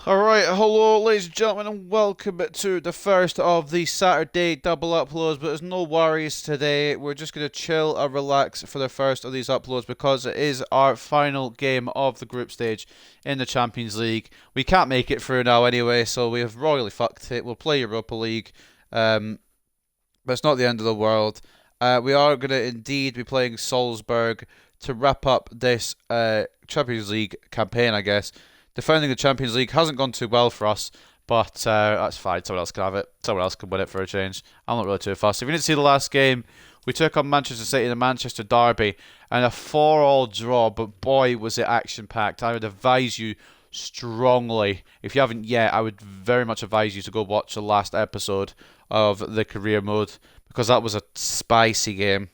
Alright, hello ladies and gentlemen, and welcome to the first of the Saturday double uploads, but there's no worries today. We're just going to chill and relax for the first of these uploads because it is our final game of the group stage in the Champions League. We can't make it through now anyway, so we have royally fucked it. We'll play Europa League, but it's not the end of the world. We are going to indeed be playing Salzburg to wrap up this Champions League campaign, I guess. Defending the Champions League hasn't gone too well for us, but that's fine. Someone else can have it. Someone else can win it for a change. I'm not really too fussed. If you didn't see the last game, we took on Manchester City in the Manchester Derby, and a 4-all draw, but boy, was it action-packed. I would advise you strongly, if you haven't yet, I would very much advise you to go watch the last episode of the career mode, because that was a spicy game.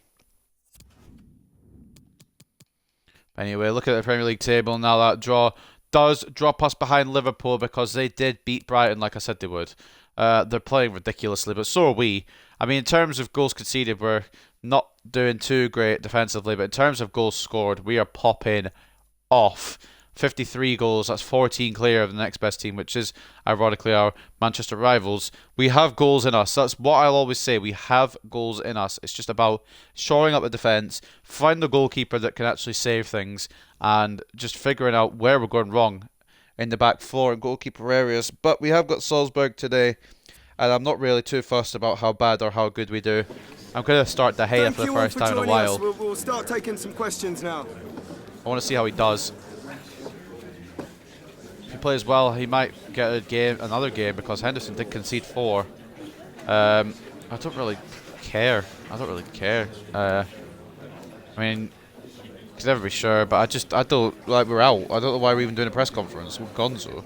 Anyway, look at the Premier League table now. That draw does drop us behind Liverpool because they did beat Brighton like I said they would. They're playing ridiculously, but so are we. I mean, in terms of goals conceded, we're not doing too great defensively, but in terms of goals scored, we are popping off. 53 goals, that's 14 clear of the next best team, which is ironically our Manchester rivals. We have goals in us. That's what I'll always say. We have goals in us. It's just about shoring up the defence, find the goalkeeper that can actually save things, and just figuring out where we're going wrong in the back four and goalkeeper areas. But we have got Salzburg today, and I'm not really too fussed about how bad or how good we do. I'm going to start De Gea for the first time in a while. We'll start taking some questions now. I want to see how he does. If he plays well, he might get another game, because Henderson did concede 4. I don't really care. I mean, you can never be sure, but I don't, like, we're out. I don't know why we're even doing a press conference. We're gonzo.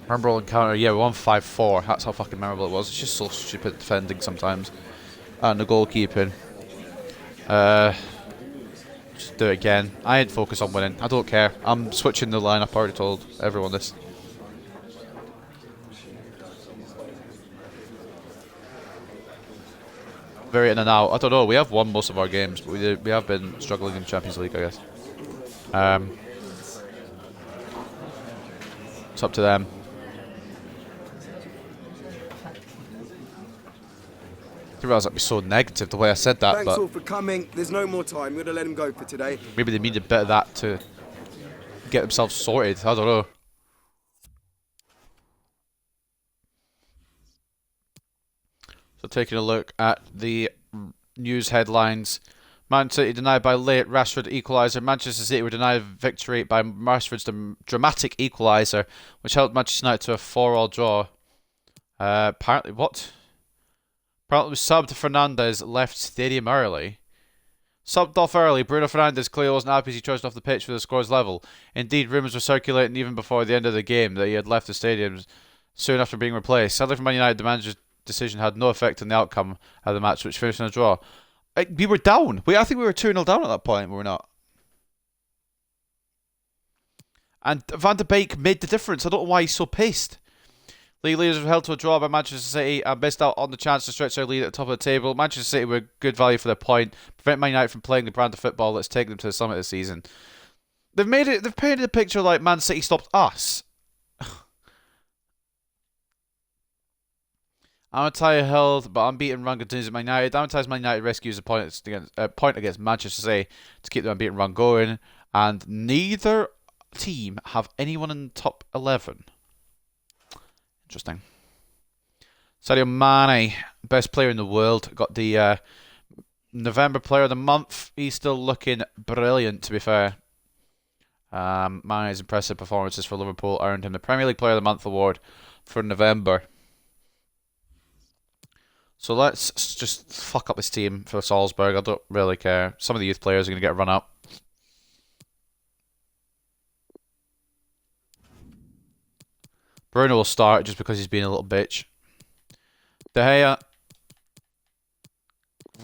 Memorable encounter, yeah, we won 5-4. That's how fucking memorable it was. It's just so stupid defending sometimes. And the goalkeeping. Just do it again. I ain't focused on winning. I don't care. I'm switching the lineup. I already told everyone this. Very in and out. I don't know. We have won most of our games, but we have been struggling in the Champions League, I guess. It's up to them. I didn't realise that'd be so negative the way I said that. Thanks all for coming. There's no more time. We're going to let him go for today. Maybe they need a bit of that to get themselves sorted. I don't know. So taking a look at the news headlines. Man City denied by late Rashford equaliser. Manchester City were denied victory by Rashford's dramatic equaliser, which helped Manchester United to a 4-all draw. Apparently, what? Apparently, subbed Fernandes left stadium early. Subbed off early, Bruno Fernandes clearly wasn't happy as he trudged off the pitch for the scores level. Indeed, rumours were circulating even before the end of the game that he had left the stadium soon after being replaced. Sadly for Man United, the manager's decision had no effect on the outcome of the match, which finished in a draw. We were down. I think we were 2-0 down at that point, were we not? And Van de Beek made the difference. I don't know why he's so pissed. League leaders were held to a draw by Manchester City and missed out on the chance to stretch their lead at the top of the table. Manchester City were good value for their point, prevent Man United from playing the brand of football that's taken them to the summit this season. They've painted the picture like Man City stopped us. Amatai held but unbeaten run continues at Man United. Amatai's Man United rescues a point against Manchester City to keep the unbeaten run going, and neither team have anyone in the top 11. Interesting. Sadio Mane, best player in the world, got the November Player of the Month. He's still looking brilliant, to be fair. Mane's impressive performances for Liverpool earned him the Premier League Player of the Month award for November. So let's just fuck up this team for Salzburg. I don't really care. Some of the youth players are going to get a run up. Bruno will start just because he's being a little bitch. De Gea,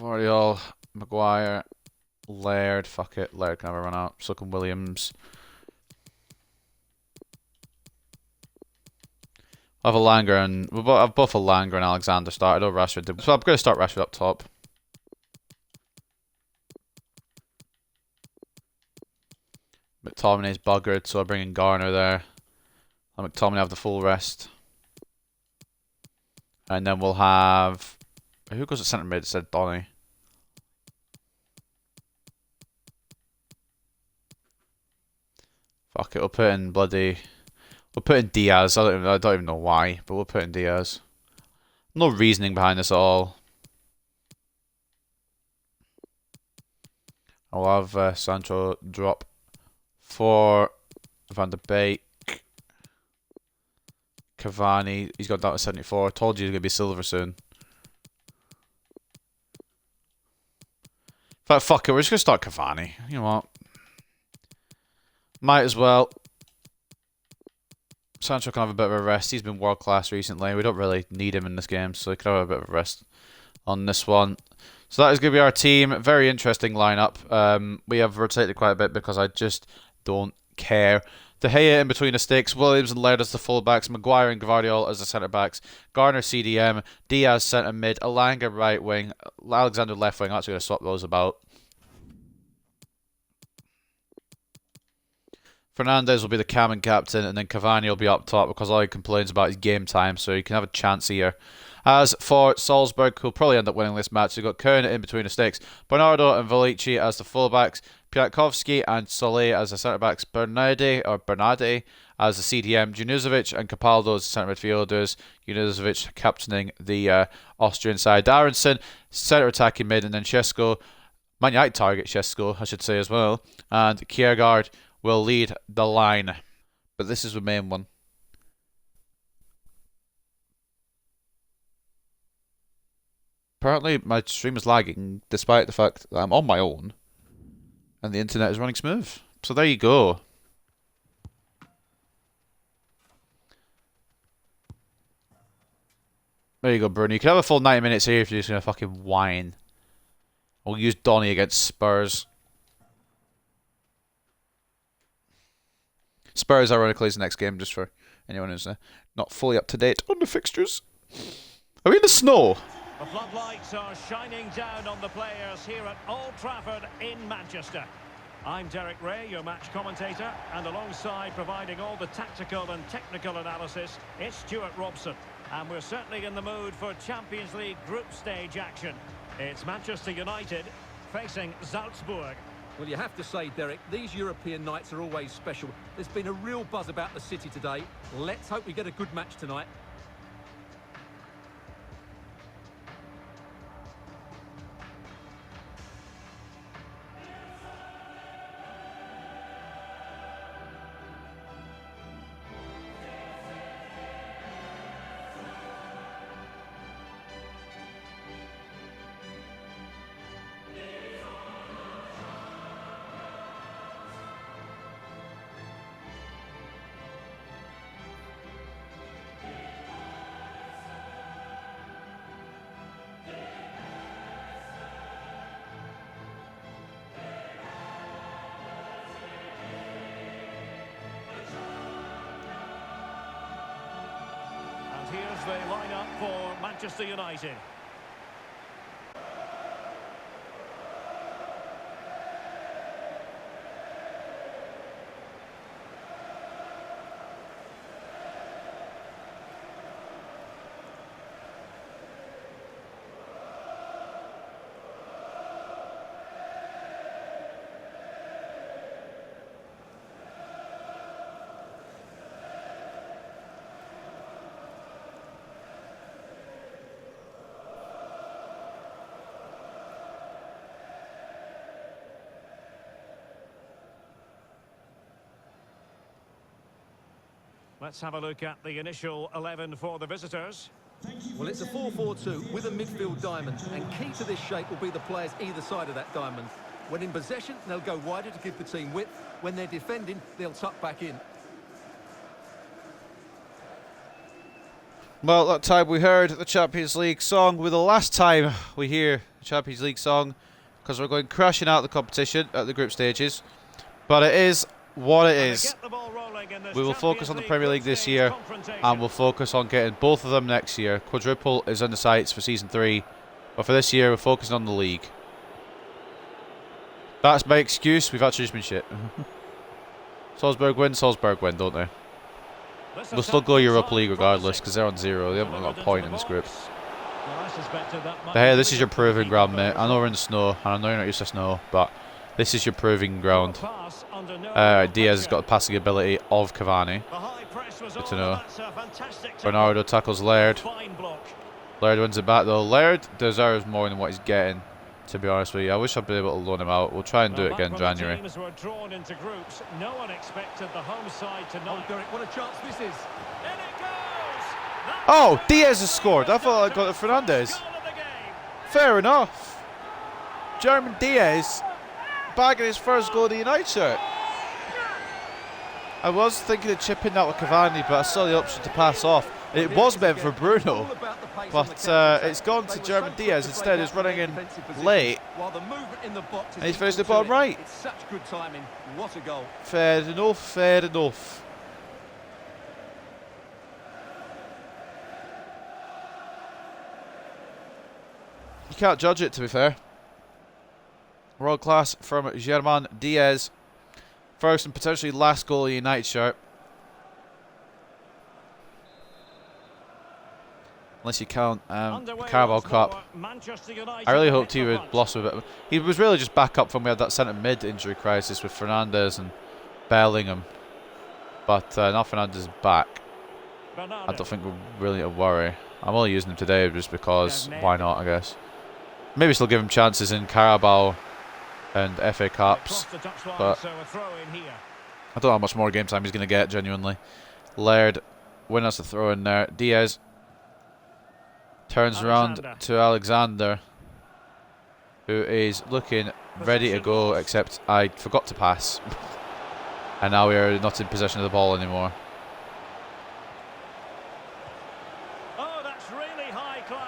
Guardiola, Maguire, Laird. Fuck it. Laird can have a run out. So can Williams. I'll have Elanga and I've both Elanga and Alexander started. Oh, Rashford did. So I'm going to start Rashford up top. McTominay's buggered, so I bring in Garner there. Let McTominay have the full rest. And then we'll have... Who goes at centre mid? Said Donny. Fuck it, we'll put in bloody... We'll put in Diaz. I don't even know why, but we'll put in Diaz. No reasoning behind this at all. I'll have Sancho drop for Van der Beek. Cavani, he's got down to 74. Told you he's going to be silver soon. But fuck it, we're just going to start Cavani. You know what? Might as well. Sancho can have a bit of a rest. He's been world class recently. We don't really need him in this game, so he can have a bit of a rest on this one. So that is going to be our team. Very interesting lineup. We have rotated quite a bit because I just don't care. De Gea in between the sticks, Williams and Laird as the fullbacks, Maguire and Gvardiol as the centre backs, Garner CDM, Diaz centre mid, Alanga right wing, Alexander left wing. I'm actually going to swap those about. Fernandes will be the Cameron captain, and then Cavani will be up top because all he complains about is game time, so he can have a chance here. As for Salzburg, who'll probably end up winning this match, we've got Kern in between the sticks, Bernardo and Valici as the fullbacks, Piatkovsky and Solé as the centre-backs, Bernardi as the CDM, Junuzovic and Capaldo as the centre midfielders, Junuzovic captaining the Austrian side, Aronson, centre attacking mid, and then Šeško, Man United target Šeško, I should say as well, and Kjærgaard will lead the line. But this is the main one. Apparently my stream is lagging despite the fact that I'm on my own and the internet is running smooth. So there you go. There you go, Bruno. You can have a full 90 minutes here if you're just going to fucking whine. We'll use Donny against Spurs. Spurs, ironically, is the next game, just for anyone who's not fully up to date on the fixtures. Are we in the snow? The floodlights are shining down on the players here at Old Trafford in Manchester. I'm Derek Ray, your match commentator, and alongside providing all the tactical and technical analysis, it's Stuart Robson. And we're certainly in the mood for Champions League group stage action. It's Manchester United facing Salzburg. Well, you have to say, Derek, these European nights are always special. There's been a real buzz about the city today. Let's hope we get a good match tonight. Here's the lineup for Manchester United. Let's have a look at the initial 11 for the visitors. Well, it's a 4-4-2 with a midfield diamond, and key to this shape will be the players either side of that diamond. When in possession, they'll go wider to give the team width. When they're defending, they'll tuck back in. Well, that time we heard the Champions League song with the last time we hear the Champions League song, because we're going crashing out of the competition at the group stages. But it is what it is. We will focus on the Premier League this year, and we'll focus on getting both of them next year. Quadruple is on the sights for Season 3, but for this year we're focusing on the league. That's my excuse, we've actually just been shit. Salzburg win, don't they? They'll still go Europa League regardless because they're on 0. They haven't got a point in this group. But hey, this is your proving ground, mate. I know we're in the snow, and I know you're not used to snow, but this is your proving ground. Diaz has got the passing ability of Cavani. Good to know. Bernardo tackles Laird. Laird wins it back though. Laird deserves more than what he's getting, to be honest with you. I wish I'd been able to loan him out. We'll try and do it again in January. No one expected the home side to not. What a chance this is. Oh, Diaz has scored. I thought I got it Fernandez. Fair enough. German Diaz bagging his first goal of the United shirt. I was thinking of chipping that with Cavani, but I saw the option to pass off. It was meant for Bruno, but it's gone to German Diaz instead. He's running in late, and he's finished the bottom right. Fair enough, fair enough. You can't judge it, to be fair. World class from German Diaz. First and potentially last goal of the United shirt. Unless you count Carabao Cup. I really hoped he would blossom a bit. He was really just back up from we had that centre mid injury crisis with Fernandez and Bellingham. But now Fernandez is back. I don't think we're really need to worry. I'm only using him today just because, why not, I guess. Maybe still give him chances in Carabao and FA Cups, but I don't know how much more game time he's going to get, genuinely. Laird, win us a throw in there. Diaz turns around to Alexander, who is looking ready to go, except I forgot to pass. And now we are not in possession of the ball anymore.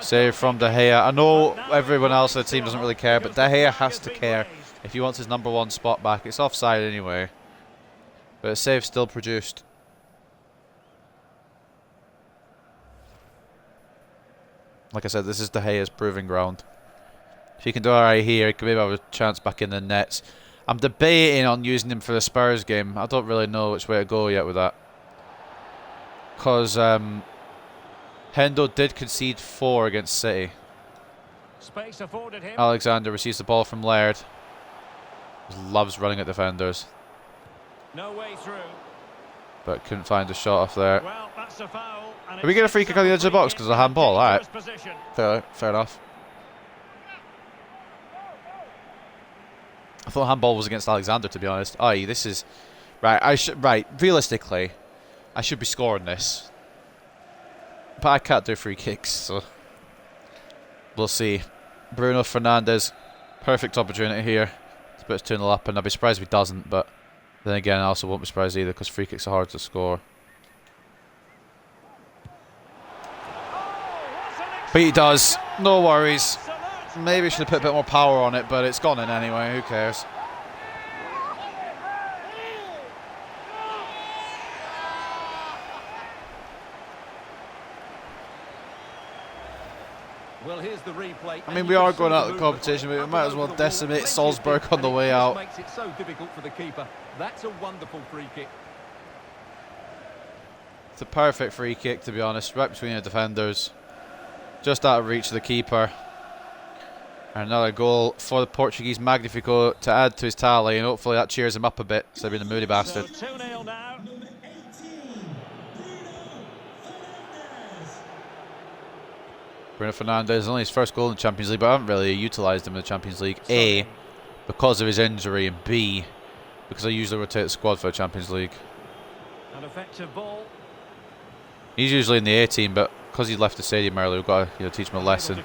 Save from De Gea. I know everyone else on the team doesn't really care, but De Gea has to care if he wants his #1 spot back. It's offside anyway, but a save still produced. Like I said, this is De Gea's proving ground. If he can do alright here, he can maybe have a chance back in the nets. I'm debating on using him for the Spurs game. I don't really know which way to go yet with that, because Hendo did concede 4 against City. Alexander receives the ball from Laird. Loves running at defenders. No way through. But couldn't find a shot off there. Well, that's a foul. Are we getting a free kick on the edge of the box because of the handball? Alright. Fair enough. I thought handball was against Alexander, to be honest. Aye, this is right. Realistically, I should be scoring this. But I can't do free kicks, so we'll see. Bruno Fernandes, perfect opportunity here to put us 2-0 up, and I'd be surprised if he doesn't, but then again I also won't be surprised either because free kicks are hard to score. But he does, no worries. Maybe should have put a bit more power on it, but it's gone in anyway, who cares. Well, here's the replay. I mean, we are going out of the competition, but we might as well decimate Salzburg on the way out. Makes it so difficult for the keeper. That's a wonderful free kick. It's a perfect free kick, to be honest, right between the defenders. Just out of reach of the keeper. And another goal for the Portuguese Magnifico to add to his tally, and hopefully that cheers him up a bit, so being a moody bastard. So 2-0 now. Bruno Fernandes, only his first goal in the Champions League, but I haven't really utilised him in the Champions League. A, because of his injury, and B, because I usually rotate the squad for the Champions League. An effective ball. He's usually in the A team, but because he left the stadium early, we've got to teach him a lesson.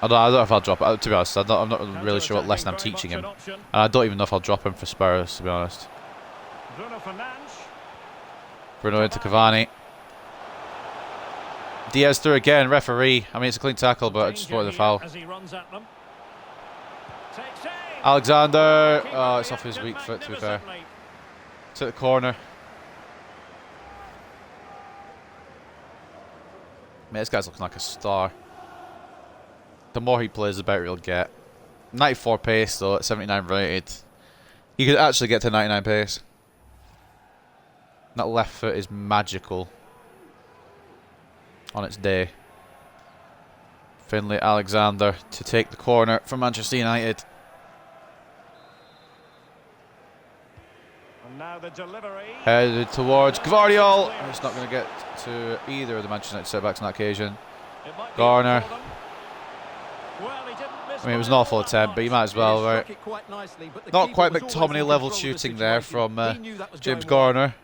I don't know if I'll drop it. To be honest, I'm not really sure what lesson I'm teaching him. And I don't even know if I'll drop him for Spurs, to be honest. Bruno into Cavani. Diaz through again, referee. I mean, it's a clean tackle, but I just wanted the foul. Alexander. Oh, it's off his weak foot, to be fair. To the corner. Man, this guy's looking like a star. The more he plays, the better he'll get. 94 pace, though, at 79 rated. He could actually get to 99 pace. That left foot is magical on its day. Finlay Alexander to take the corner for Manchester United. And now the delivery. Headed towards Gvardiol. It's not going to get to either of the Manchester United setbacks on that occasion. Garner. Well, he didn't miss. I mean, it was an awful attempt, but you might as well, right? Not quite McTominay level shooting there from James Garner.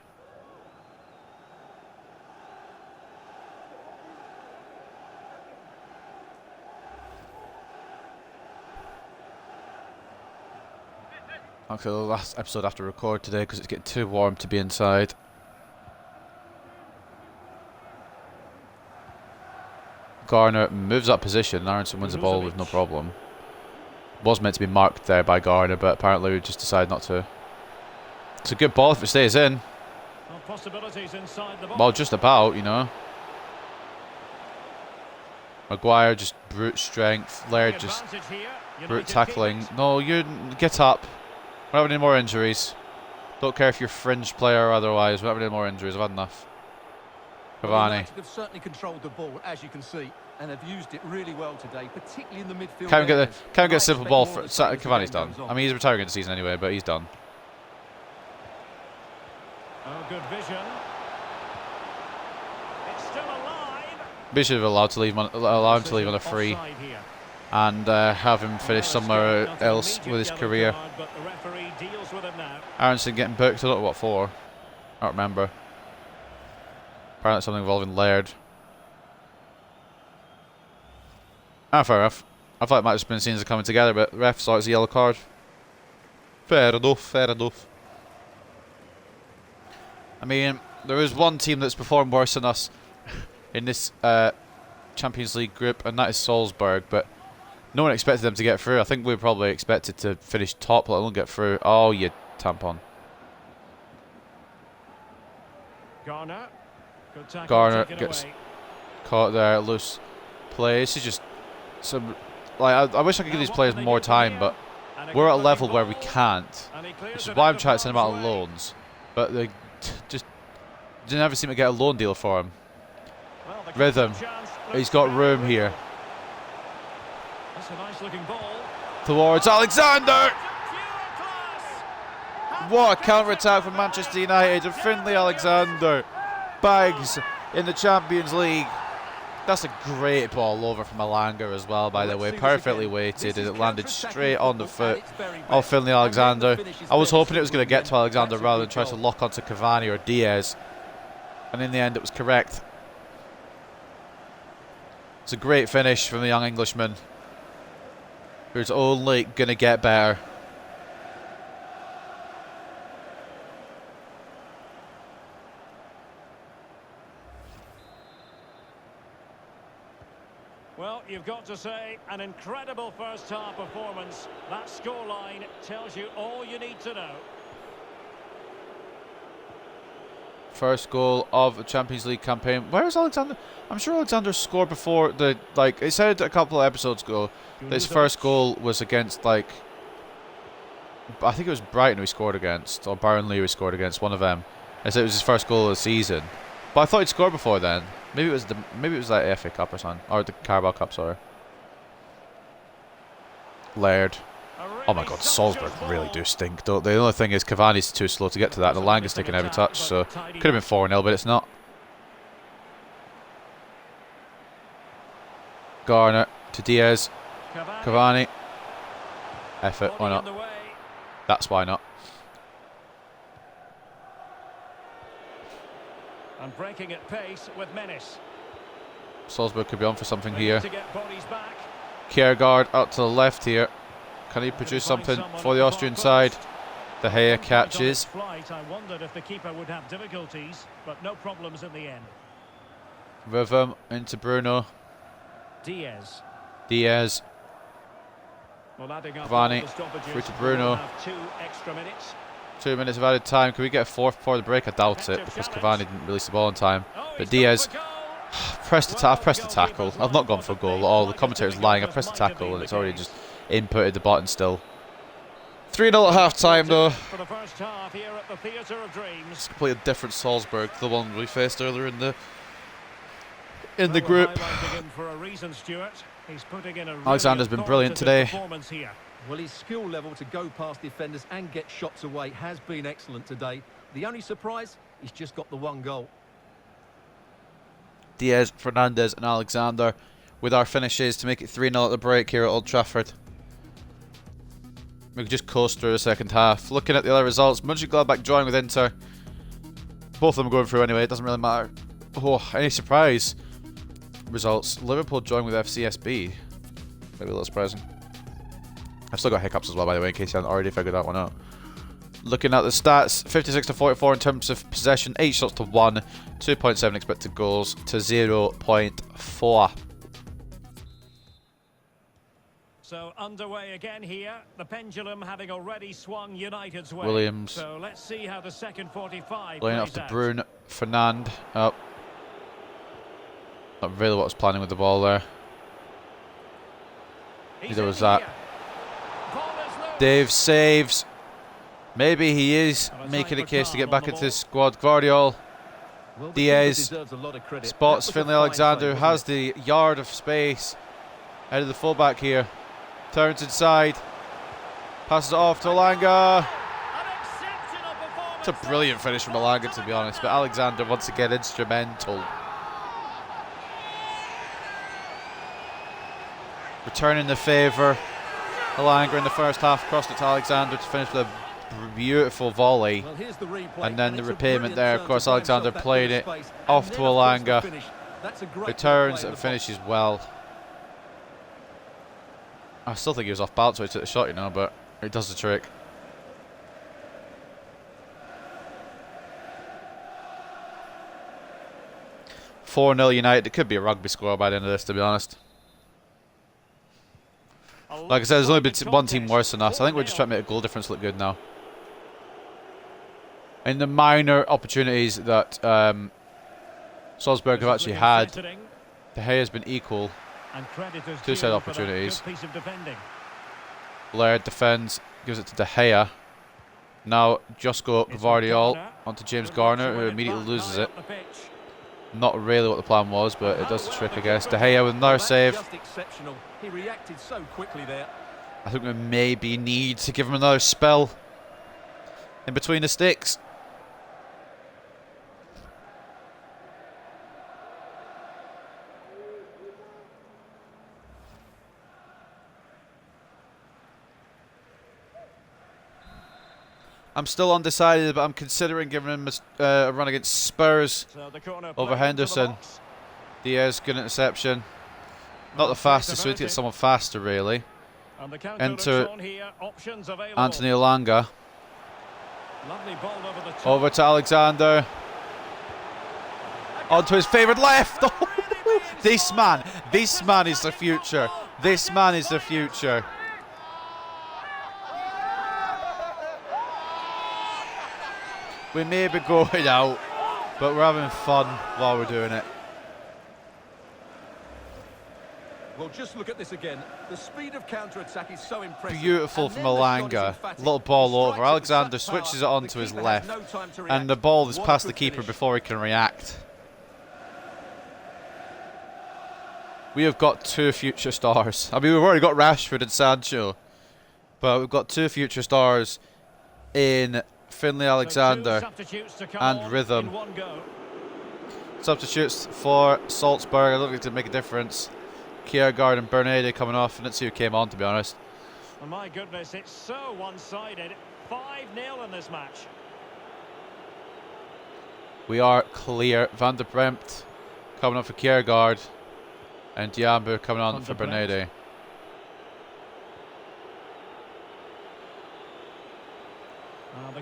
Actually, the last episode I have to record today because it's getting too warm to be inside. Garner moves up position. Aronson wins the ball with no problem. Was meant to be marked there by Garner, but apparently we just decided not to. It's a good ball if it stays in. Possibilities inside the box. Well, just about, you know. Maguire just brute strength. Laird just brute tackling. No, you get up. We're not having any more injuries. Don't care if you're fringe player or otherwise. We're not having any more injuries. I've had enough. Cavani. They've certainly controlled the ball, as you can see, and have used it really well today, particularly in the midfield. Can't get a simple ball for Cavani's done. I mean, he's retiring in the season anyway, but he's done. Oh, good vision. It's still alive. We should have allowed him to leave on a free and have him finish somewhere else with his career. Aronson getting booked. I don't know what for. I don't remember. Apparently something involving Laird. Fair enough. I thought it might have just been scenes of coming together, but the ref saw it's a yellow card. Fair enough, fair enough. I mean, there is one team that's performed worse than us in this Champions League group, and that is Salzburg, but no one expected them to get through. I think we probably expected to finish top, let alone get through. Oh, you tampon. Garner gets caught there, loose play. This is just some. Like, I wish I could give these players more time, but we're at a level where we can't. Which is why I'm trying to send them out on loans. But they just never seem to get a loan deal for him. Rhythm. He's got room here. That's a nice looking ball. Towards Alexander. What a counter-attack from Manchester United, and Finlay Alexander bags in the Champions League. That's a great ball over from Alanga as well, by the way. Perfectly weighted, and it landed straight on the foot of Finlay Alexander. I was hoping it was going to get to Alexander rather than try to lock onto Cavani or Diaz, and in the end it was correct. It's a great finish from the young Englishman, who's only going to get better. Well, you've got to say, an incredible first half performance. That scoreline tells you all you need to know. First goal of the Champions League campaign. Where is Alexander? I'm sure Alexander scored before the, like, it said a couple of episodes ago that his first goal was against, like, I think it was Brighton who he scored against, or Burnley who he scored against, one of them. I said it was his first goal of the season. But I thought he'd scored before then. Maybe it was like the FA Cup or something, or the Carabao Cup, sorry. Laird. Oh my God, Salzburg really do stink, don't they? The only thing is Cavani's too slow to get to that. The Langa's taking every touch, so could have been 4-0, but it's not. Garner to Diaz. Cavani. Effort, why not? That's why not. And breaking at pace with menace. Salzburg could be on for something here. Kjærgaard out to the left here. Can he produce something for the Austrian side? De Gea catches. I wondered if the keeper would have difficulties, but no problems in the end. Rhythm into Bruno. Diaz. Cavani through to Bruno. 2 minutes of added time. Can we get a fourth before the break? I doubt it, because Cavani didn't release the ball in time. But Diaz, I've pressed the tackle. I've not gone for a goal at all. The commentator's lying. I've pressed the tackle and it's already just inputted the button still. 3-0 at half-time, though. For the first half here at the Theatre of Dreams. It's a completely different Salzburg to the one we faced earlier in the group. For a reason, Stuart. He's putting in a Alexander's been brilliant today. Here. Well, his skill level to go past defenders and get shots away has been excellent today. The only surprise, he's just got the one goal. Diaz, Fernandez and Alexander with our finishes to make it 3-0 at the break here at Old Trafford. We could just coast through the second half. Looking at the other results, Mönchengladbach drawing with Inter. Both of them are going through anyway, it doesn't really matter. Oh, any surprise results. Liverpool drawing with FCSB. Maybe a little surprising. I've still got hiccups as well, by the way, in case you haven't already figured that one out. Looking at the stats, 56-44 in terms of possession, 8 shots to 1, 2.7 expected goals to 0.4. So underway again here, the pendulum having already swung United's way. Williams. So let's see how the second 45 Laying off plays to out. Brune, Fernand up. Not really what I was planning with the ball there. He's Neither was in that. here. Ball is loose. Dave saves. Maybe he is And a making a time for case to get calm back on the into ball. his squad. Guardiol Well, the Diaz keeper deserves a lot of credit. spots That was a Finlay fine Alexander, save, who wasn't has the yard of space out of the fullback here. Turns inside. Passes it off to Alanga. An exceptional performance. It's a brilliant finish from Alanga, to be honest, but Alexander once again instrumental. Returning the favour. Alanga in the first half crossed it to Alexander to finish with a beautiful volley. Well, here's the replay, And then the it's a repayment brilliant there. Of turn course, to buy Alexander himself that played bit it of space. off And to then, of course, the Alanga. finish. That's a great Returns play in and the finishes well. I still think he was off balance when he took the shot, you know, but it does the trick. – 4-0 United. It could be a rugby score by the end of this, to be honest. Like I said, there's only been one team worse than us. I think we're just trying to make a goal difference look good now. In the minor opportunities that Salzburg have actually had, De Gea has been equal. Two set opportunities. Laird defends, gives it to De Gea. Now Josko Gvardiol onto James Garner, who immediately loses it. Not really what the plan was, but it does the trick, I guess. De Gea with another save. Just exceptional. He reacted so quickly there. I think we maybe need to give him another spell in between the sticks. I'm still undecided, but I'm considering giving him a run against Spurs over Henderson. Diaz, good interception. Not the fastest, so we need to get someone faster, really. Enter Anthony Alanga. Over to Alexander. Onto his favoured left. This man is the future. This man is the future. We may be going out, but we're having fun while we're doing it. Well, just look at this again. The speed of counter-attack is so impressive. Beautiful from Alanga. Little ball over. Alexander switches it on to his left. And the ball is past the keeper before he can react. We have got two future stars. I mean, we've already got Rashford and Sancho. But we've got two future stars in Finlay Alexander and Rhythm. Substitutes for Salzburg. I don't think it make a difference. Kiergaard and Bernardi coming off. I didn't see who came on, to be honest. Oh my goodness, it's so one-sided. 5-0 in this match. We are clear. Van der Bremt coming on for Kiergaard. And Diambu coming on for Bernardi.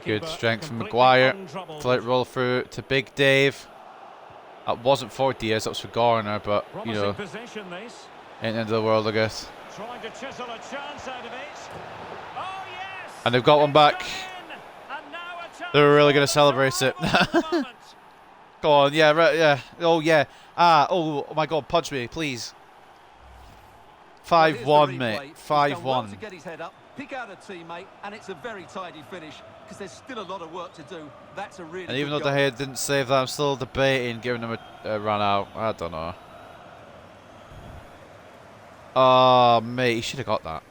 Good strength from Maguire. Flight roll through to Big Dave. That wasn't for Diaz, that was for Garner, but, you know, ain't the end of the world, I guess. Trying to chisel a chance out of it. Oh, yes! And they've got one back. They're really going to celebrate it. Go on, yeah, right, yeah. Oh, yeah. Oh my God, punch me, please. 5-1, mate. 5-1. Pick out a teammate, and it's a very tidy finish, because there's still a lot of work to do. That's a really And even though good De goal. Gea didn't save that, I'm still debating giving him a run out. I don't know. Oh, mate, he should have got that.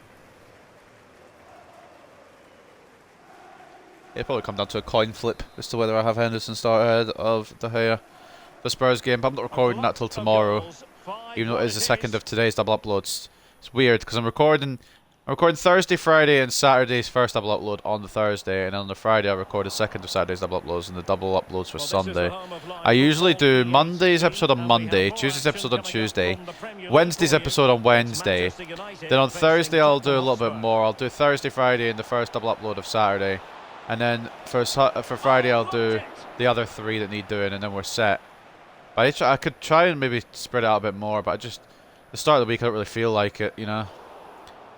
It'll probably come down to a coin flip as to whether I have Henderson start ahead of De Gea. The Spurs game, but I'm not recording that till tomorrow. Even though it is the second of today's double uploads. It's weird because I'm recording Thursday, Friday, and Saturday's first double upload on the Thursday, and on the Friday I record the second of Saturday's double uploads and the double uploads for Sunday. I usually do Monday's episode on Monday, Tuesday's episode on Tuesday, Wednesday's episode on Wednesday. Then on Thursday I'll do a little bit more. I'll do Thursday, Friday, and the first double upload of Saturday, and then for Friday I'll do the other 3 that need doing, and then we're set. But I could try and maybe spread it out a bit more, but the start of the week I don't really feel like it, you know.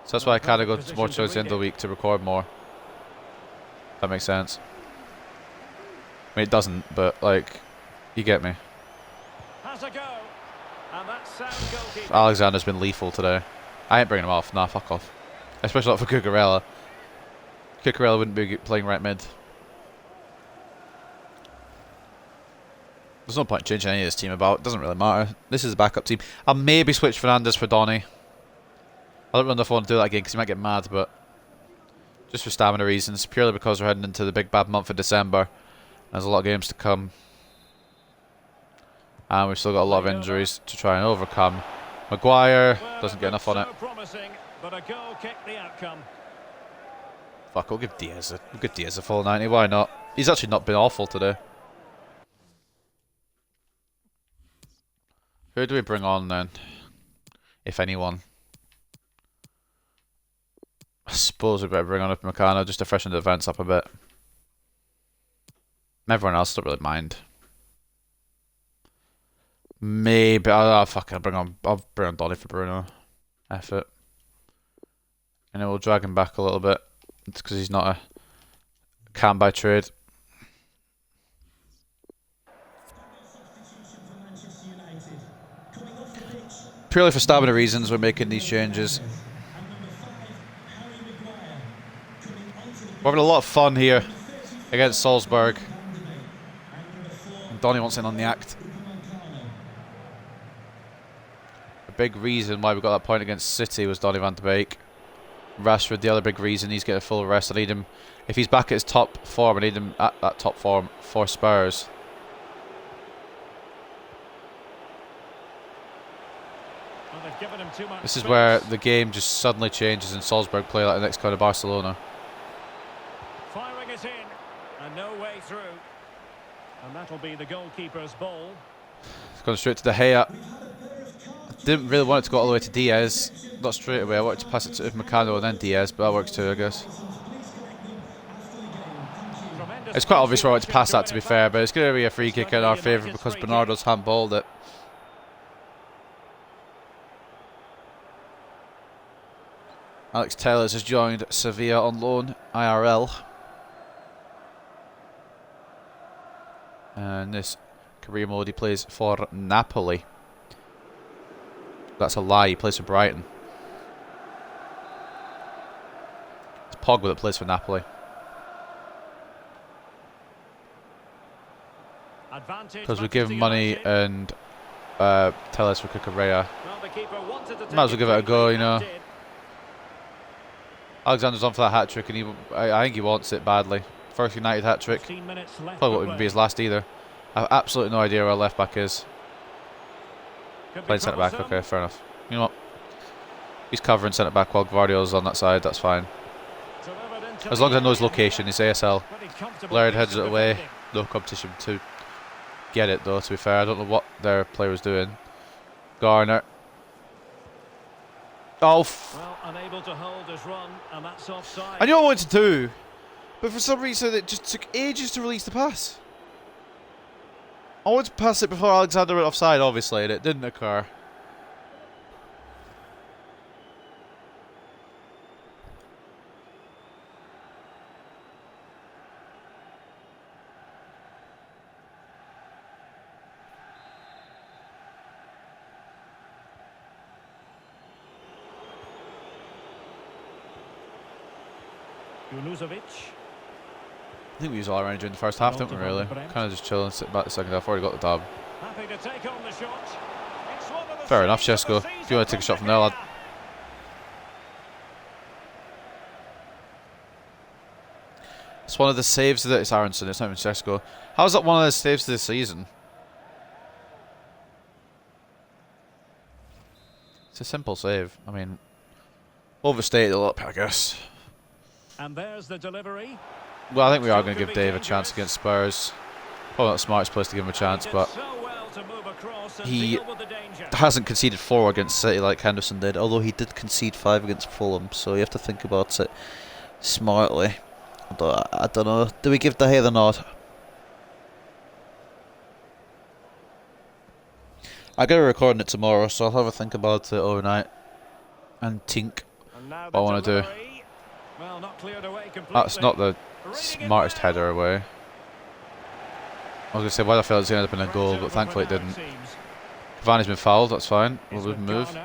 So that's why I kind of go more towards the end of the week to record more. If that makes sense. I mean, it doesn't, but like, you get me. Has a go. And that's sound goalkeeping. Alexander's been lethal today. I ain't bringing him off. Nah, fuck off. Especially not for Cucurella. Cucurella wouldn't be playing right mid. There's no point changing any of this team about. It doesn't really matter. This is a backup team. I'll maybe switch Fernandes for Donny. I don't really know if I want to do that again because he might get mad, but just for stamina reasons, purely because we're heading into the big bad month of December. There's a lot of games to come. And we've still got a lot of injuries to try and overcome. Maguire doesn't get enough on it. Promising, but a goal kicked the outcome. Fuck, we'll give Diaz a full 90. Why not? He's actually not been awful today. Who do we bring on then? If anyone. I suppose we better bring on Upamecano just to freshen the defence up a bit. Everyone else don't really mind. Maybe I'll bring on Donny for Bruno. Effort. And then we'll drag him back a little bit. It's because he's not a can by trade. Purely for stamina reasons, we're making these changes. We're having a lot of fun here against Salzburg. And Donny wants in on the act. A big reason why we got that point against City was Donny van de Beek. Rashford, the other big reason he's getting a full rest. I need him, if he's back at his top form, I need him at that top form for Spurs. This is where the game just suddenly changes and Salzburg play like the next kind of Barcelona. Firing it in, and no way through. And that'll be the goalkeeper's ball. It's gone straight to De Gea. Didn't really want it to go all the way to Diaz. Not straight away. I wanted to pass it to Upamecano and then Diaz, but that works too, I guess. It's quite obvious where I want to pass that, to be fair, but it's going to be a free kick in our favour because Bernardo's handballed it. Alex Telles has joined Sevilla on loan, IRL. And this career mode he plays for Napoli. That's a lie, he plays for Brighton. It's Pogba that plays for Napoli. Because we give him money and Telles for Cucurella. Might as well give it a go, you know. Alexander's on for that hat-trick and I think he wants it badly. First United hat-trick. Probably wouldn't be his last either. I have absolutely no idea where our left-back is. Playing centre-back, okay, fair enough. You know what? He's covering centre-back while Guardiola's on that side, that's fine. As long as I know his location, his ASL. Laird heads it away. No competition to get it though, to be fair. I don't know what their player was doing. Garner. Oh, well, unable to hold his run, and that's offside. I knew what I wanted to do, but for some reason it just took ages to release the pass. I wanted to pass it before Alexander went offside, obviously, and it didn't occur. Junuzovic. I think we used all around during the first half, didn't we, really? Kind of just chilling, sitting back the second half. Already got the dub. Happy to take on the shot. It's one of the Fair enough, saves of Shesko. the If you want to take a shot from there, lad. It's one of the saves that it's Aronson, it's not even Shesko. How's that one of the saves of the season? It's a simple save. I mean, overstated a little bit, I guess. And there's the delivery. Well, I think we are going to give Dave a chance against Spurs. Probably not the smartest place to give him a chance, but he hasn't conceded 4 against City like Henderson did, although he did concede 5 against Fulham, so you have to think about it smartly. I don't know. Do we give De Gea the nod? I gotta recording it tomorrow, so I'll have a think about it overnight and think what I want to do. Well, not cleared away completely. That's not the smartest header away. I was going to say, why I felt it was going to end up in a goal, but thankfully it didn't. Cavani's been fouled, that's fine. We'll move.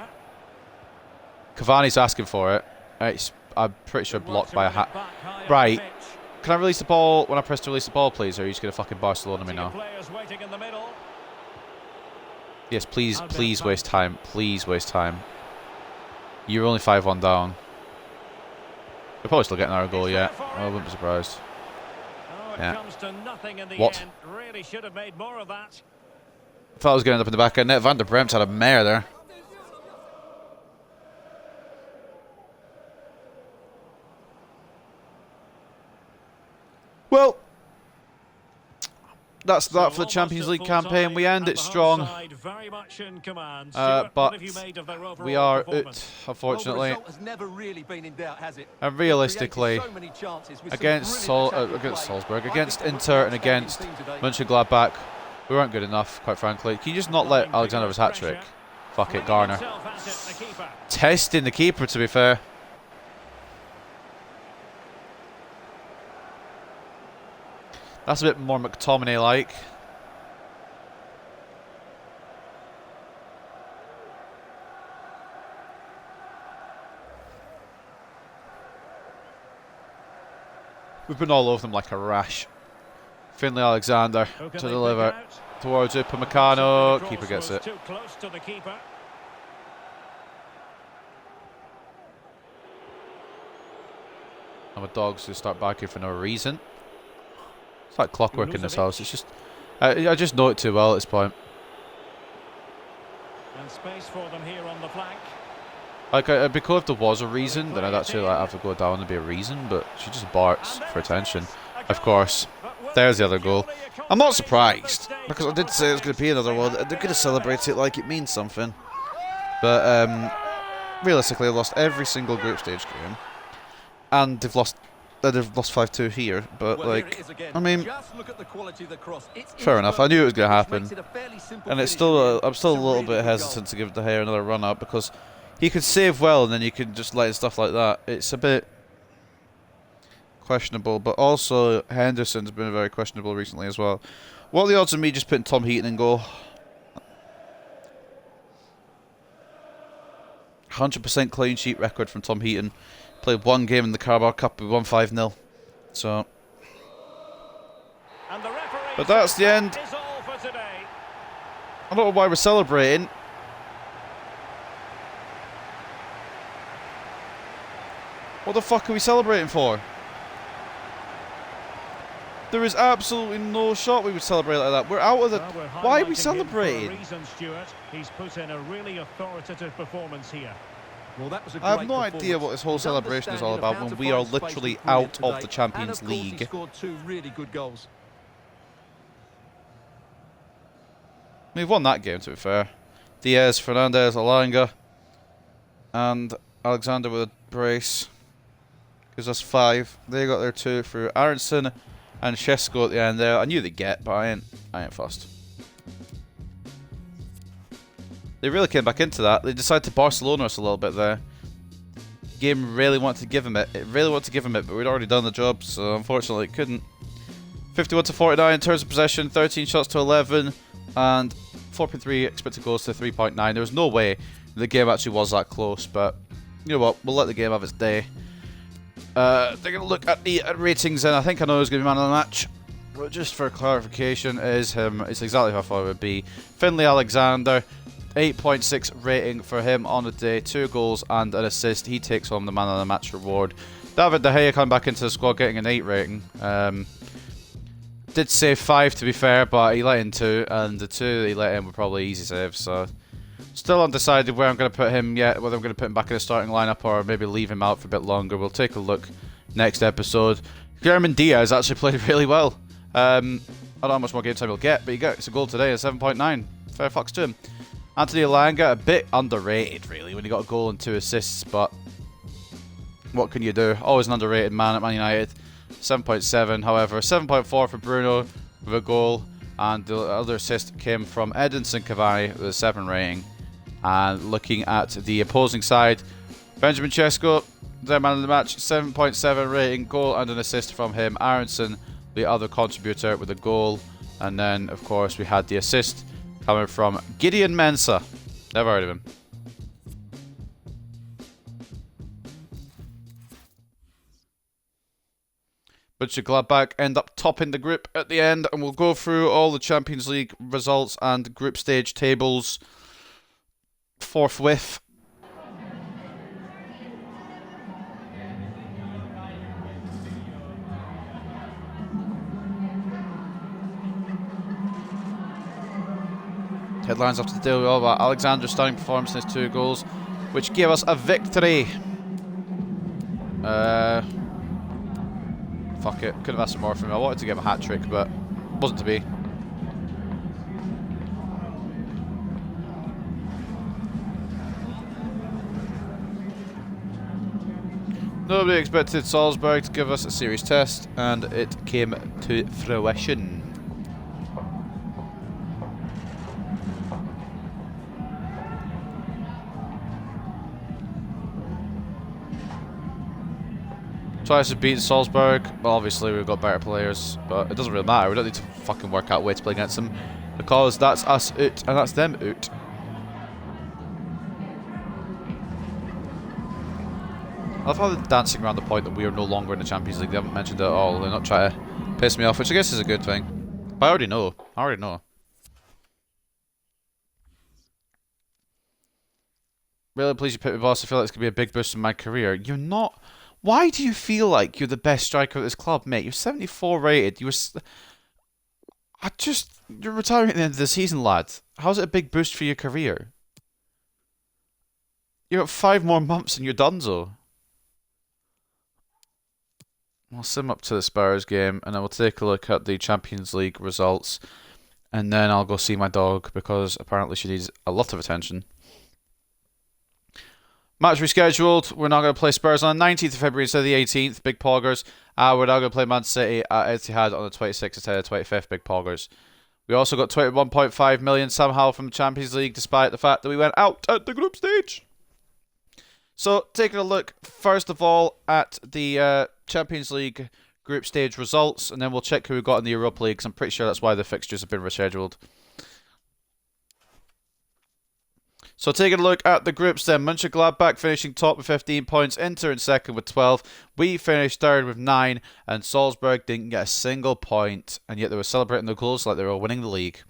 Cavani's asking for it. I'm pretty sure blocked by a hat. Right. Can I release the ball when I press to release the ball, please? Or are you just going to fucking Barcelona me now? Yes, please waste time. Please waste time. You're only 5-1 down. We're probably still getting our goal yet. I wouldn't be surprised. Yeah. What? Really should have made more of that. I thought I was going to end up in the back of net. Van der Bremt's had a mare there. Well, that's that for the Champions League campaign. We end it strong, but we are out, unfortunately. And realistically, against Salzburg, against Inter and against Mönchengladbach, we weren't good enough, quite frankly. Can you just not let Alexander have his hat-trick? Fuck it, Garner. Testing the keeper, to be fair. That's a bit more McTominay-like. We've been all over them like a rash. Finlay Alexander to deliver towards Upamecano. Keeper gets it. And my dogs who start backing for no reason. It's like clockwork in this house. It's just, I just know it too well at this point. And space for them here on the flank. Like, it'd be cool if there was a reason, then I'd actually like have to go down and be a reason. But she just barks for attention. Of course, there's the other goal. I'm not surprised because I did say it was going to be another one. They're going to celebrate it like it means something. But realistically, they've lost every single group stage game, and they've lost 5-2 here, but like, I mean, fair enough. I knew it was going to happen, and it's still, I'm still a little bit hesitant to give De Gea another run up because he could save well, and then you can just let stuff like that. It's a bit questionable, but also Henderson's been very questionable recently as well. What are the odds of me just putting Tom Heaton in goal? 100% clean sheet record from Tom Heaton. Played 1 game in the Carabao Cup, we won 5-0. So, but that's the end. I don't know why we're celebrating. What the fuck are we celebrating for? There is absolutely no shot we would celebrate like that. We're out of the... Why are we celebrating? He's put in a really authoritative performance here. Well, that was a I have no idea what this whole celebration is all about when we are literally out of the Champions League. He scored 2 really good goals. We've won that game, to be fair. Diaz, Fernandez, Alanga, and Alexander with a brace. Gives us 5. They got their 2 through Aronson and Shesko at the end there. I knew they'd get, but I ain't fussed. They really came back into that. They decided to Barcelona us a little bit there. Game really wanted to give him it. It really wanted to give him it, but we'd already done the job, so unfortunately it couldn't. 51-49 in terms of possession, 13 shots to 11, and 4.3 expected goals to 3.9. There was no way the game actually was that close, but you know what? We'll let the game have its day. They're going to look at the ratings, and I think I know who's going to be man of the match. But just for clarification, it is him. It's exactly how I thought it would be. Finlay Alexander, 8.6 rating for him on the day. 2 goals and an assist. He takes home the man of the match reward. David De Gea coming back into the squad, getting an 8 rating. Did save 5 to be fair, but he let in 2, and the 2 that he let in were probably easy saves. So still undecided where I'm going to put him yet, whether I'm going to put him back in the starting lineup or maybe leave him out for a bit longer. We'll take a look next episode. German Diaz actually played really well. I don't know how much more game time he'll get, but he gets a goal today at 7.9. Fair fucks to him. Anthony Elanga, a bit underrated really when he got a goal and 2 assists, but what can you do? Always an underrated man at Man United. 7.7, however, 7.4 for Bruno with a goal, and the other assist came from Edinson Cavani with a 7 rating. And looking at the opposing side, Benjamin Chesko, their man of the match, 7.7 rating, goal and an assist from him. Aronson, the other contributor, with a goal, and then of course we had the assist coming from Gideon Mensah. Never heard of him. Mönchengladbach end up topping the group at the end, and we'll go through all the Champions League results and group stage tables forthwith. Headlines after the deal with all about Alexander's stunning performance in his 2 goals, which gave us a victory. Fuck it, could have asked for more from him. I wanted to give him a hat-trick, but wasn't to be. Nobody expected Salzburg to give us a serious test, and it came to fruition. Twice to beat Salzburg. Well, obviously we've got better players, but it doesn't really matter. We don't need to fucking work out a way to play against them, because that's us out and that's them out. I love how they're dancing around the point that we are no longer in the Champions League. They haven't mentioned it at all. They're not trying to piss me off, which I guess is a good thing. But I already know. I already know. Really pleased you picked me, boss. I feel like it's going to be a big boost in my career. You're not... Why do you feel like you're the best striker at this club, mate? You're 74 rated. You're retiring at the end of the season, lad. How's it a big boost for your career? You got 5 more months and you're donezo. We'll sim up to the Spurs game, and then we'll take a look at the Champions League results, and then I'll go see my dog because apparently she needs a lot of attention. Match rescheduled. We're now going to play Spurs on the 19th of February instead of the 18th. Big Poggers. We're now going to play Man City at Etihad on the 26th instead of the 25th. Big Poggers. We also got 21.5 million somehow from the Champions League, despite the fact that we went out at the group stage. So, taking a look, first of all, at the Champions League group stage results, and then we'll check who we got in the Europa League, because I'm pretty sure that's why the fixtures have been rescheduled. So taking a look at the groups then, Mönchengladbach finishing top with 15 points, Inter in second with 12, we finished third with 9, and Salzburg didn't get a single point, and yet they were celebrating their goals like they were winning the league.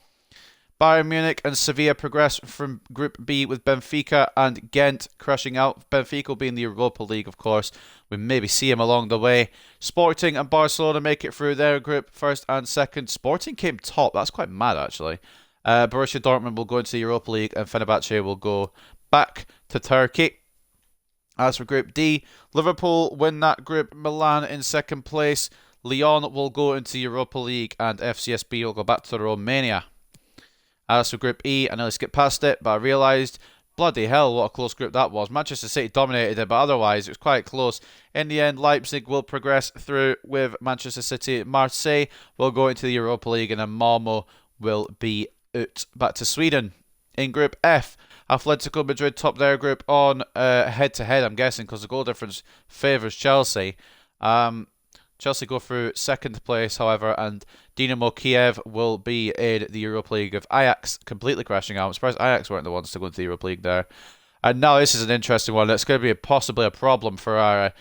Bayern Munich and Sevilla progressed from Group B with Benfica and Ghent crushing out. Benfica will be in the Europa League, of course. We maybe see him along the way. Sporting and Barcelona make it through their group, first and second. Sporting came top. That's quite mad, actually. Borussia Dortmund will go into the Europa League, and Fenerbahce will go back to Turkey. As for Group D, Liverpool win that group. Milan in second place. Lyon will go into the Europa League, and FCSB will go back to Romania. As for Group E, I nearly skipped past it, but I realised, bloody hell, what a close group that was. Manchester City dominated it, but otherwise it was quite close. In the end, Leipzig will progress through with Manchester City. Marseille will go into the Europa League, and then Malmo will be out back to Sweden. In Group F, Atletico Madrid top their group on head-to-head, I'm guessing, because the goal difference favours Chelsea. Chelsea go through second place, however, and Dynamo Kiev will be in the Europa League of Ajax completely crashing out. I'm surprised Ajax weren't the ones to go into the Europa League there. And now this is an interesting one. It's going to be possibly a problem for our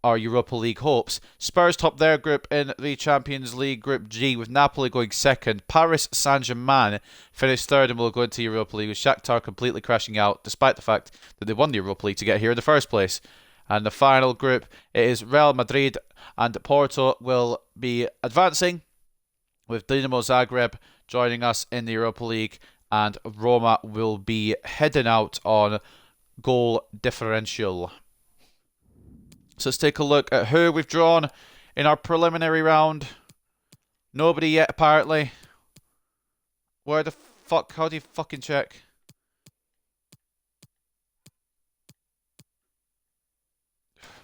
our Europa League hopes. Spurs top their group in the Champions League Group G, with Napoli going second. Paris Saint-Germain finished third and will go into Europa League, with Shakhtar completely crashing out, despite the fact that they won the Europa League to get here in the first place. And the final group, it is Real Madrid and Porto will be advancing, with Dinamo Zagreb joining us in the Europa League, and Roma will be heading out on goal differential. So let's take a look at who we've drawn in our preliminary round. Nobody yet, apparently. Where the fuck? How do you fucking check?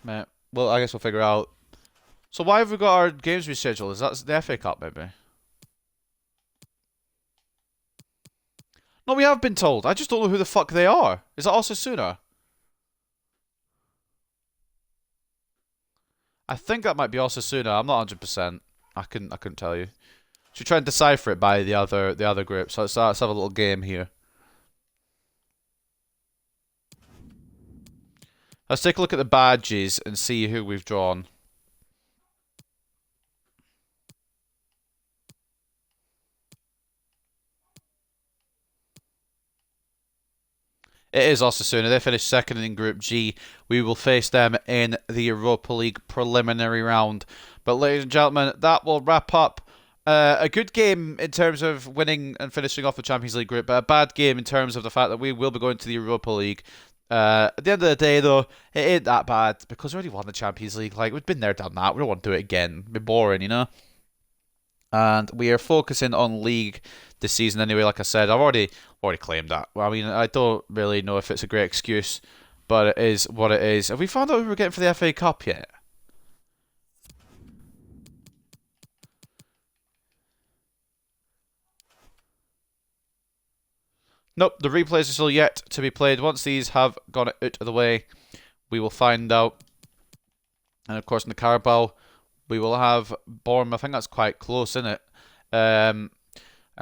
Mate, well, I guess we'll figure out. So why have we got our games rescheduled? Is that the FA Cup, maybe? No, we have been told. I just don't know who the fuck they are. Is that Osasuna? I think that might be Osasuna. I'm not 100%. I couldn't tell you. Should try and decipher it by the other group. So let's have a little game here. Let's take a look at the badges and see who we've drawn. It is Osasuna. They finished second in Group G. We will face them in the Europa League preliminary round. But ladies and gentlemen, that will wrap up a good game in terms of winning and finishing off the Champions League group, but a bad game in terms of the fact that we will be going to the Europa League. At the end of the day, though, it ain't that bad because we already won the Champions League. Like, we've been there, done that. We don't want to do it again. It'd be boring, you know? And we are focusing on league this season anyway. Like I said, I've already claimed that. Well, I mean, I don't really know if it's a great excuse, but it is what it is. Have we found out who we're getting for the FA Cup yet? Nope, the replays are still yet to be played. Once these have gone out of the way, we will find out. And of course, in the Carabao, we will have Bournemouth. I think that's quite close, isn't it? And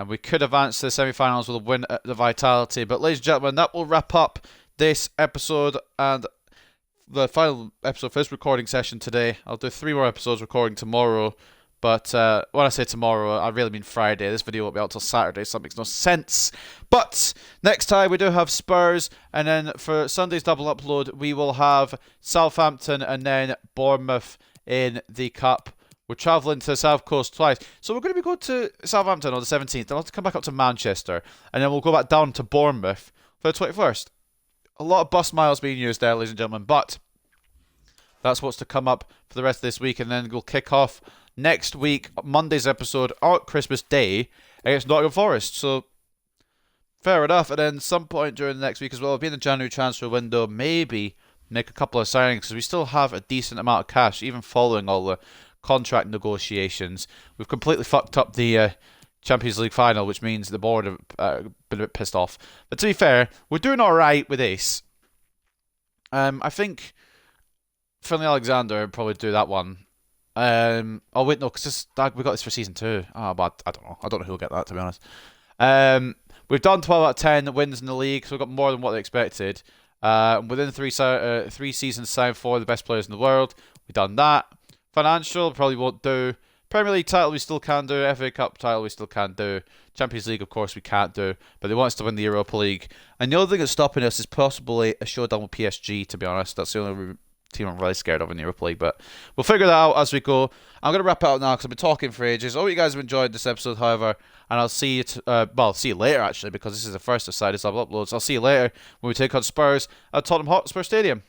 we could advance to the semi-finals with a win at the Vitality. But ladies and gentlemen, that will wrap up this episode and the final episode for this recording session today. I'll do 3 more episodes recording tomorrow. But when I say tomorrow, I really mean Friday. This video won't be out till Saturday, so that makes no sense. But next time we do have Spurs, and then for Sunday's double upload, we will have Southampton and then Bournemouth in the Cup. We're travelling to the South Coast twice. So we're going to be going to Southampton on the 17th. Then I'll have to come back up to Manchester, and then we'll go back down to Bournemouth for the 21st. A lot of bus miles being used there, ladies and gentlemen, but that's what's to come up for the rest of this week, and then we'll kick off next week, Monday's episode, on Christmas Day, against Nottingham Forest. So, fair enough. And then some point during the next week as well, be in the January transfer window, maybe make a couple of signings, because we still have a decent amount of cash, even following all the contract negotiations. We've completely fucked up the Champions League final, which means the board have been a bit pissed off. But to be fair, we're doing alright with this. I think Finlay Alexander would probably do that one. Oh wait, no, because we got this for season 2. Oh, but I don't know. I don't know who'll get that, to be honest. We've done 12 out of 10 wins in the league, so we've got more than what they expected. Within 3 seasons, signed 4 of the best players in the world. We've done that. Financial probably won't do. Premier League title we still can do. FA Cup title we still can do. Champions League, of course, we can't do. But they want us to win the Europa League. And the other thing that's stopping us is possibly a showdown with PSG, to be honest. That's the only team I'm really scared of in the Europa League, but we'll figure that out as we go. I'm going to wrap it out now because I've been talking for ages. I hope you guys have enjoyed this episode, however, and I'll see you, see you later, actually, because this is the first of Saturday's double uploads. I'll see you later when we take on Spurs at Tottenham Hotspur Stadium.